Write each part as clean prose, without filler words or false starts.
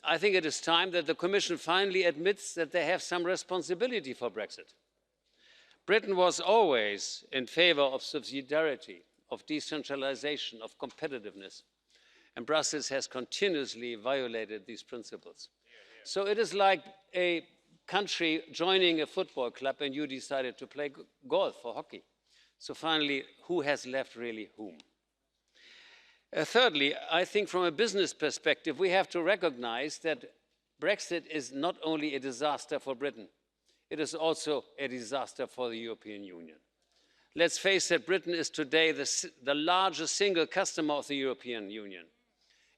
I think it is time that the Commission finally admits that they have some responsibility for Brexit. Britain was always in favour of subsidiarity, of decentralisation, of competitiveness, and Brussels has continuously violated these principles. So it is like a country joining a football club and you decided to play golf or hockey. So finally, who has left really whom? Thirdly, I think from a business perspective, we have to recognise that Brexit is not only a disaster for Britain, it is also a disaster for the European Union. Let's face it, Britain is today the largest single customer of the European Union.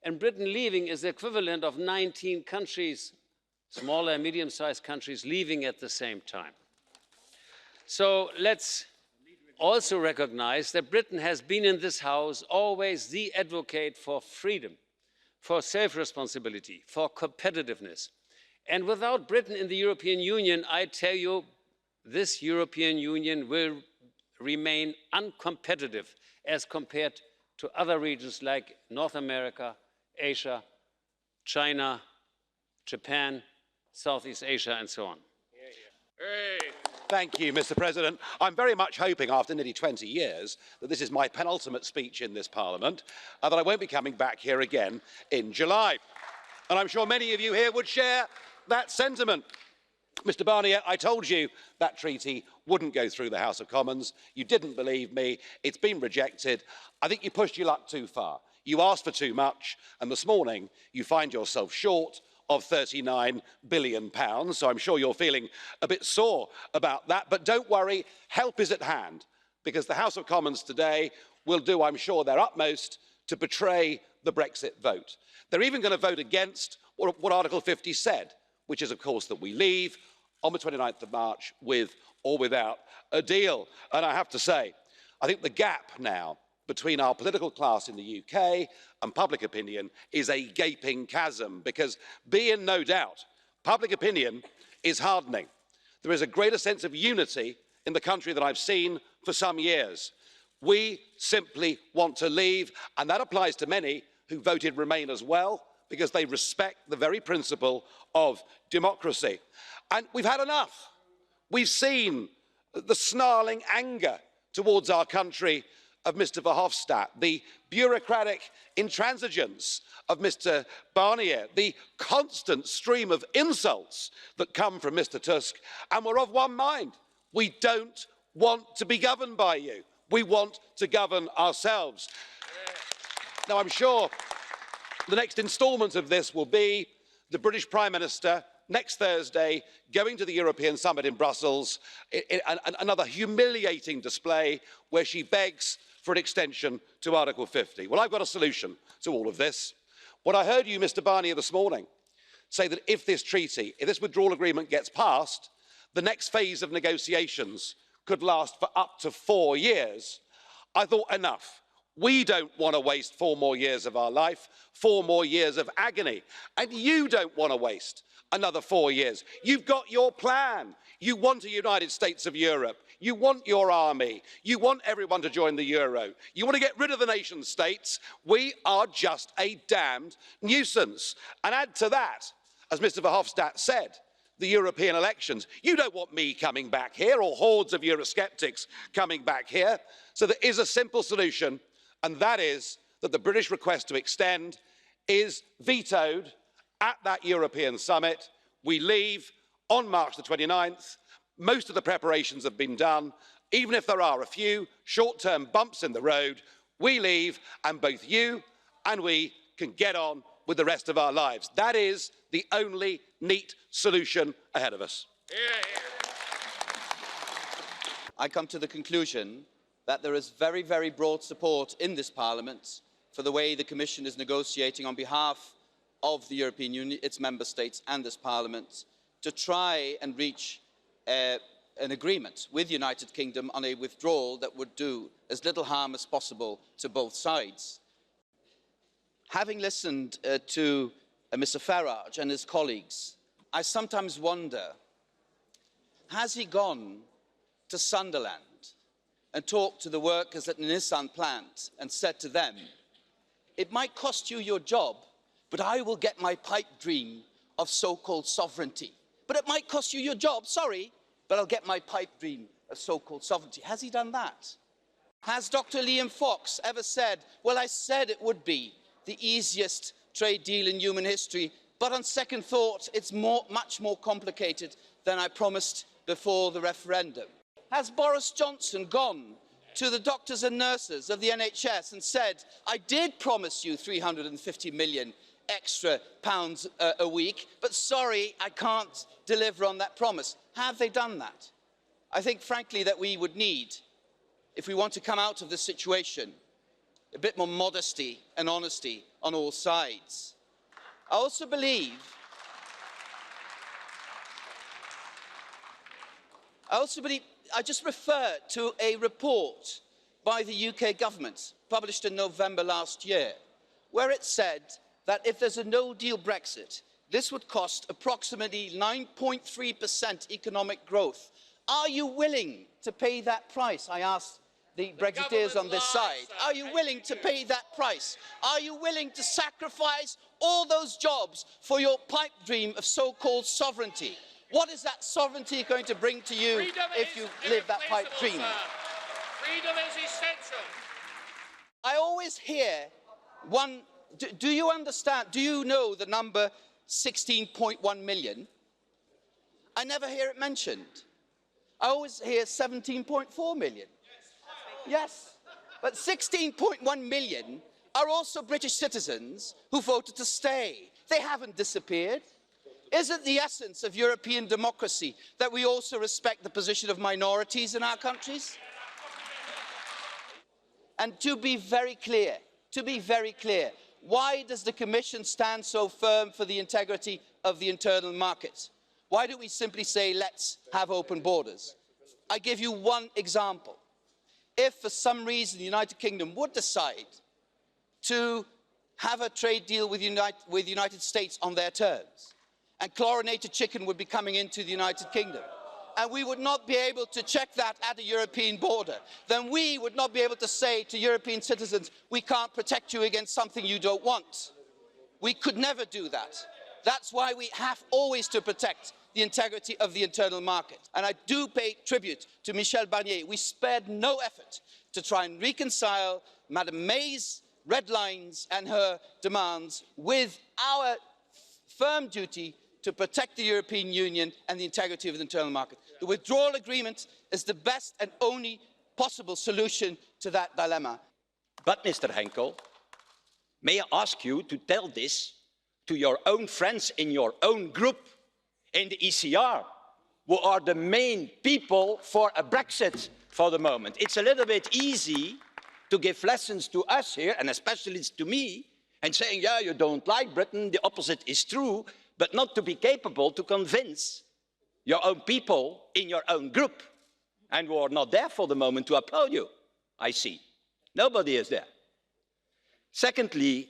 And Britain leaving is the equivalent of 19 countries, smaller and medium-sized countries, leaving at the same time. So let's also recognise that Britain has been in this House always the advocate for freedom, for self-responsibility, for competitiveness. And without Britain in the European Union, I tell you, this European Union will remain uncompetitive as compared to other regions like North America, Asia, China, Japan, Southeast Asia, and so on. Thank you, Mr. President. I'm very much hoping, after nearly 20 years, that this is my penultimate speech in this Parliament, and that I won't be coming back here again in July. And I'm sure many of you here would share that sentiment. Mr. Barnier, I told you that treaty wouldn't go through the House of Commons. You didn't believe me. It's been rejected. I think you pushed your luck too far. You asked for too much, and this morning you find yourself short of £39 billion. So I'm sure you're feeling a bit sore about that. But don't worry, help is at hand, because the House of Commons today will do, I'm sure, their utmost to betray the Brexit vote. They're even going to vote against what Article 50 said, which is, of course, that we leave on the 29th of March with or without a deal. And I have to say, I think the gap now between our political class in the UK and public opinion is a gaping chasm, because be in no doubt, public opinion is hardening. There is a greater sense of unity in the country than I've seen for some years. We simply want to leave, and that applies to many who voted Remain as well, because they respect the very principle of democracy. And we've had enough. We've seen the snarling anger towards our country of Mr. Verhofstadt, the bureaucratic intransigence of Mr. Barnier, the constant stream of insults that come from Mr. Tusk, and we're of one mind. We don't want to be governed by you. We want to govern ourselves. Now, I'm sure the next instalment of this will be the British Prime Minister next Thursday going to the European Summit in Brussels, another humiliating display where she begs for an extension to Article 50. Well, I've got a solution to all of this. What I heard you, Mr. Barnier, this morning say that if this treaty, if this withdrawal agreement gets passed, the next phase of negotiations could last for up to 4 years. I thought, enough. We don't want to waste 4 more years of our life, 4 more years of agony. And you don't want to waste another 4 years. You've got your plan. You want a United States of Europe. You want your army. You want everyone to join the euro. You want to get rid of the nation states. We are just a damned nuisance. And add to that, as Mr. Verhofstadt said, the European elections. You don't want me coming back here or hordes of Eurosceptics coming back here. So there is a simple solution, and that is that the British request to extend is vetoed at that European summit. We leave on March the 29th. Most of the preparations have been done. Even if there are a few short-term bumps in the road, we leave, and both you and we can get on with the rest of our lives. That is the only neat solution ahead of us. I come to the conclusion that there is very, very broad support in this Parliament for the way the Commission is negotiating on behalf of the European Union, its member states and this Parliament to try and reach an agreement with the United Kingdom on a withdrawal that would do as little harm as possible to both sides. Having listened to Mr. Farage and his colleagues, I sometimes wonder, has he gone to Sunderland and talked to the workers at the Nissan plant and said to them, it might cost you your job, but I will get my pipe dream of so-called sovereignty. But it might cost you your job, sorry, but I'll get my pipe dream of so-called sovereignty. Has he done that? Has Dr. Liam Fox ever said, well, I said it would be the easiest trade deal in human history, but on second thought, it's much more complicated than I promised before the referendum? Has Boris Johnson gone to the doctors and nurses of the NHS and said, I did promise you 350 million extra pounds a week, but sorry, I can't deliver on that promise? Have they done that? I think, frankly, that we would need, if we want to come out of this situation, a bit more modesty and honesty on all sides. I also believe I just refer to a report by the UK government published in November last year, where it said that if there's a no-deal Brexit, this would cost approximately 9.3% economic growth. Are you willing to pay that price? I asked the Brexiteers on this side. Are you willing to pay that price? Are you willing to sacrifice all those jobs for your pipe dream of so-called sovereignty? What is that sovereignty going to bring to you if you live that pipe dream? Freedom is essential. I always hear one. Do you understand? Do you know the number 16.1 million? I never hear it mentioned. I always hear 17.4 million. Yes, but 16.1 million are also British citizens who voted to stay. They haven't disappeared. Isn't the essence of European democracy that we also respect the position of minorities in our countries? And to be very clear, why does the Commission stand so firm for the integrity of the internal market? Why don't we simply say, let's have open borders? I give you one example. If for some reason the United Kingdom would decide to have a trade deal with the United States on their terms, and chlorinated chicken would be coming into the United Kingdom, and we would not be able to check that at a European border, then we would not be able to say to European citizens, we can't protect you against something you don't want. We could never do that. That's why we have always to protect the integrity of the internal market. And I do pay tribute to Michel Barnier. We spared no effort to try and reconcile Madam May's red lines and her demands with our firm duty to protect the European Union and the integrity of the internal market. The withdrawal agreement is the best and only possible solution to that dilemma. But, Mr. Henkel, may I ask you to tell this to your own friends in your own group in the ECR, who are the main people for a Brexit for the moment. It's a little bit easy to give lessons to us here, and especially to me, and saying, yeah, you don't like Britain, the opposite is true, but not to be capable to convince your own people in your own group, and who are not there for the moment to applaud you, I see. Nobody is there. Secondly,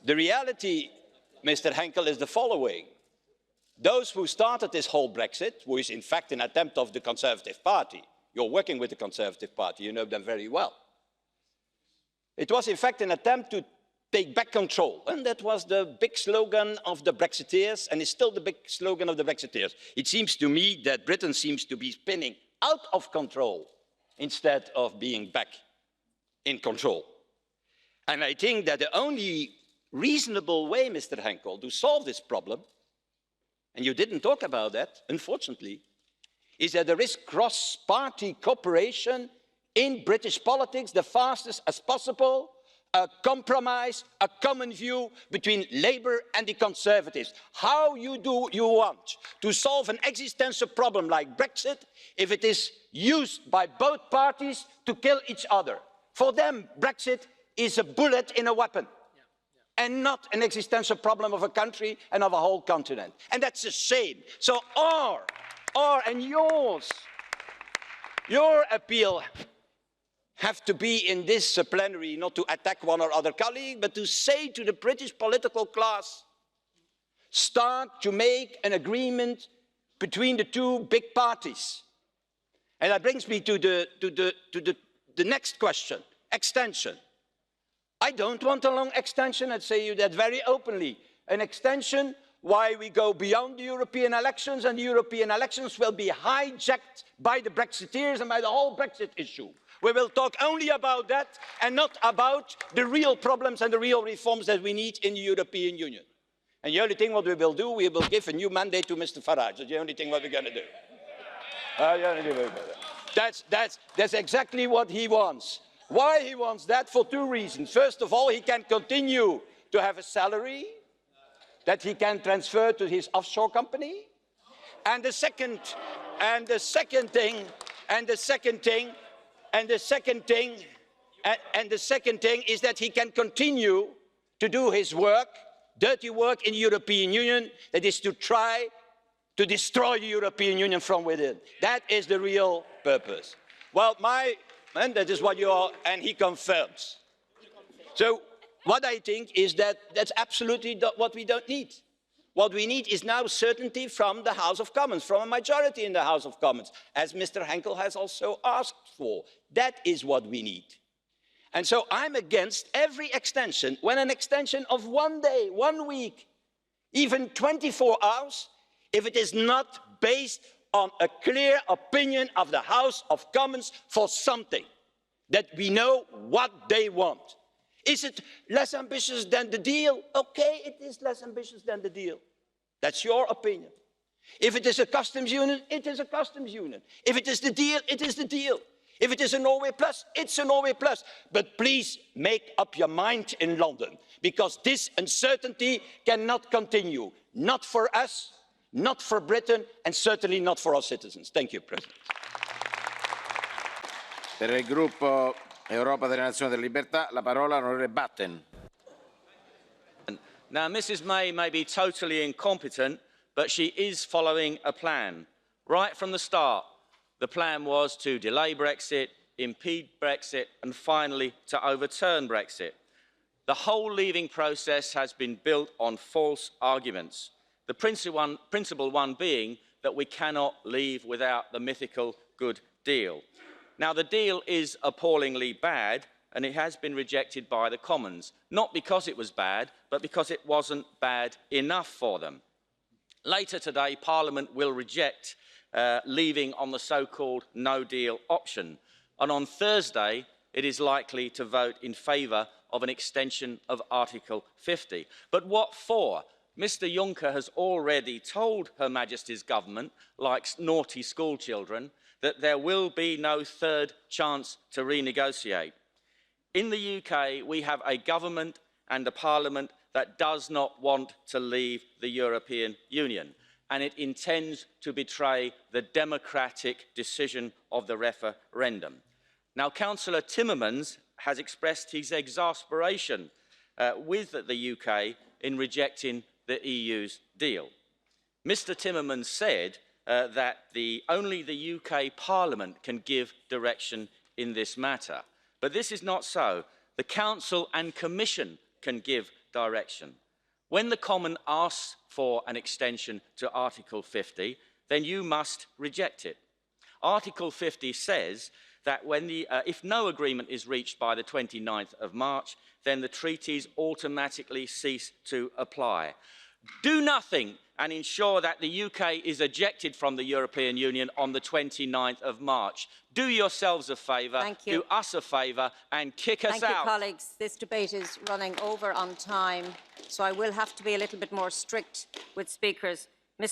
the reality, Mr. Henkel, is the following. Those who started this whole Brexit, who is in fact an attempt of the Conservative Party, you're working with the Conservative Party, you know them very well. It was in fact an attempt to take back control, and that was the big slogan of the Brexiteers, and is still the big slogan of the Brexiteers. It seems to me that Britain seems to be spinning out of control instead of being back in control. And I think that the only reasonable way, Mr. Henkel, to solve this problem, and you didn't talk about that, unfortunately, is that there is cross-party cooperation in British politics the fastest as possible, a compromise, a common view between Labour and the Conservatives. How you want to solve an existential problem like Brexit if it is used by both parties to kill each other? For them, Brexit is a bullet in a weapon, and not an existential problem of a country and of a whole continent. And that's a shame. So and your appeal have to be in this plenary, not to attack one or other colleague, but to say to the British political class, start to make an agreement between the two big parties. And that brings me to the next question, extension. I don't want a long extension, I'd say you that very openly. An extension why we go beyond the European elections, and the European elections will be hijacked by the Brexiteers and by the whole Brexit issue. We will talk only about that and not about the real problems and the real reforms that we need in the European Union. And the only thing what we will do, we will give a new mandate to Mr. Farage. That's the only thing what we're going to do. That's exactly what he wants. Why he wants that? For two reasons. First of all, he can continue to have a salary that he can transfer to his offshore company. And the second thing is that he can continue to do his work, dirty work in the European Union, that is to try to destroy the European Union from within. That is the real purpose. Well, and that is what you are, and he confirms. So what I think is that that's absolutely what we don't need. What we need is now certainty from the House of Commons, from a majority in the House of Commons, as Mr. Henkel has also asked for. That is what we need. And so I'm against every extension, when an extension of 1 day, 1 week, even 24 hours, if it is not based on a clear opinion of the House of Commons for something, that we know what they want. Is it less ambitious than the deal? Okay, it is less ambitious than the deal. That's your opinion. If it is a customs union, it is a customs union. If it is the deal, it is the deal. If it is a Norway plus, it's a Norway plus. But please make up your mind in London, because this uncertainty cannot continue. Not for us, not for Britain, and certainly not for our citizens. Thank you, President. Per il gruppo Europa delle Nazioni della Libertà, la parola all'onorevole Batten. Now, Mrs. May be totally incompetent, but she is following a plan. Right from the start, the plan was to delay Brexit, impede Brexit, and finally to overturn Brexit. The whole leaving process has been built on false arguments. The principal one being that we cannot leave without the mythical good deal. Now, the deal is appallingly bad, and it has been rejected by the Commons, not because it was bad, but because it wasn't bad enough for them. Later today, Parliament will reject leaving on the so-called no-deal option, and on Thursday, it is likely to vote in favour of an extension of Article 50. But what for? Mr. Juncker has already told Her Majesty's government, like naughty schoolchildren, that there will be no third chance to renegotiate. In the UK, we have a government and a parliament that does not want to leave the European Union, and it intends to betray the democratic decision of the referendum. Now, Councillor Timmermans has expressed his exasperation with the UK in rejecting the EU's deal. Mr. Timmermans said that only the UK Parliament can give direction in this matter. But this is not so. The Council and Commission can give direction. When the Commons asks for an extension to Article 50, then you must reject it. Article 50 says that if no agreement is reached by the 29th of March, then the treaties automatically cease to apply. Do nothing and ensure that the UK is ejected from the European Union on the 29th of March. Do yourselves a favour, do us a favour, and kick us out. Thank you, colleagues. This debate is running over on time, so I will have to be a little bit more strict with speakers. Mrs.